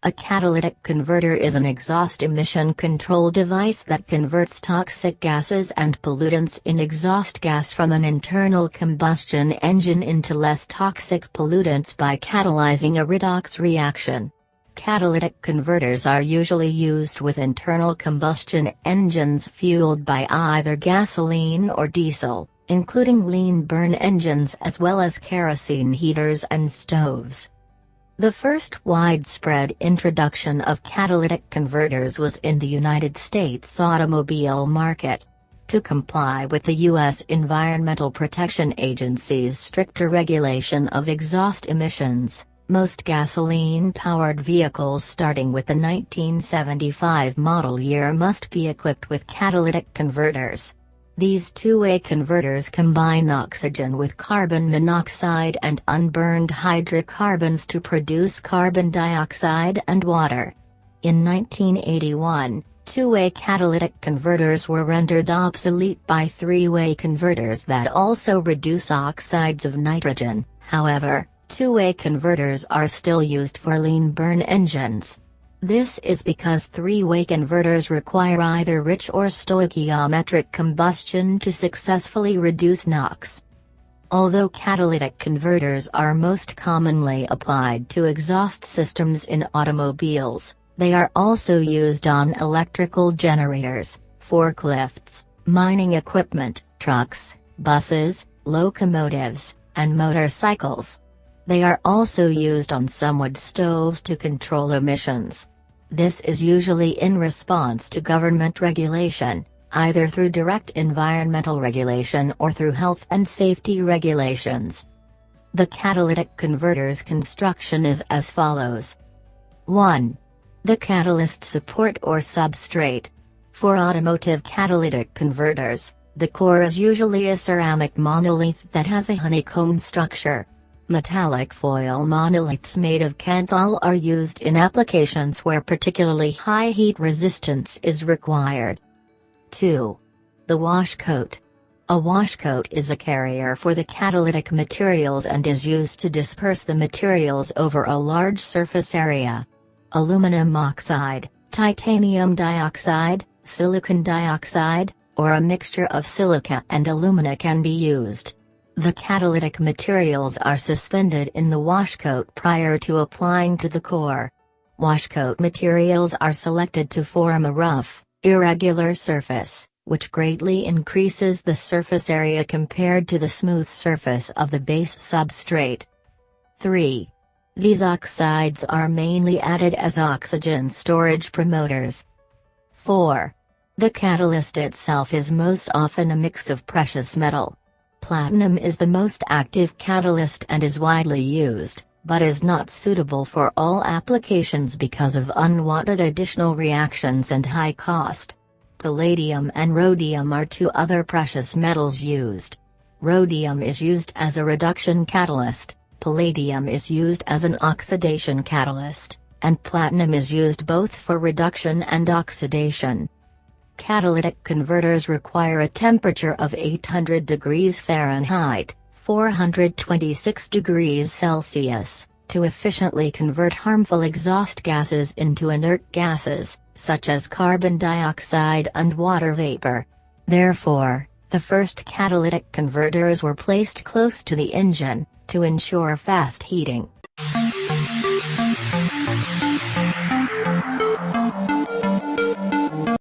A catalytic converter is an exhaust emission control device that converts toxic gases and pollutants in exhaust gas from an internal combustion engine into less toxic pollutants by catalyzing a redox reaction. Catalytic converters are usually used with internal combustion engines fueled by either gasoline or diesel, including lean burn engines as well as kerosene heaters and stoves. The first widespread introduction of catalytic converters was in the United States automobile market. To comply with the U.S. Environmental Protection Agency's stricter regulation of exhaust emissions, most gasoline-powered vehicles starting with the 1975 model year must be equipped with catalytic converters. These two-way converters combine oxygen with carbon monoxide and unburned hydrocarbons to produce carbon dioxide and water. In 1981, two-way catalytic converters were rendered obsolete by three-way converters that also reduce oxides of nitrogen. However, two-way converters are still used for lean burn engines. This is because three-way converters require either rich or stoichiometric combustion to successfully reduce NOx. Although catalytic converters are most commonly applied to exhaust systems in automobiles, they are also used on electrical generators, forklifts, mining equipment, trucks, buses, locomotives, and motorcycles. They are also used on some wood stoves to control emissions. This is usually in response to government regulation, either through direct environmental regulation or through health and safety regulations. The catalytic converter's construction is as follows. 1. The catalyst support or substrate. For automotive catalytic converters, the core is usually a ceramic monolith that has a honeycomb structure. Metallic foil monoliths made of canthal are used in applications where particularly high heat resistance is required. 2. The washcoat. A washcoat is a carrier for the catalytic materials and is used to disperse the materials over a large surface area. Aluminum oxide, titanium dioxide, silicon dioxide, or a mixture of silica and alumina can be used. The catalytic materials are suspended in the washcoat prior to applying to the core. Washcoat materials are selected to form a rough, irregular surface, which greatly increases the surface area compared to the smooth surface of the base substrate. 3. These oxides are mainly added as oxygen storage promoters. 4. The catalyst itself is most often a mix of precious metal. Platinum is the most active catalyst and is widely used, but is not suitable for all applications because of unwanted additional reactions and high cost. Palladium and rhodium are two other precious metals used. Rhodium is used as a reduction catalyst, palladium is used as an oxidation catalyst, and platinum is used both for reduction and oxidation. Catalytic converters require a temperature of 800 degrees Fahrenheit, 426 degrees Celsius, to efficiently convert harmful exhaust gases into inert gases, such as carbon dioxide and water vapor. Therefore, the first catalytic converters were placed close to the engine, to ensure fast heating.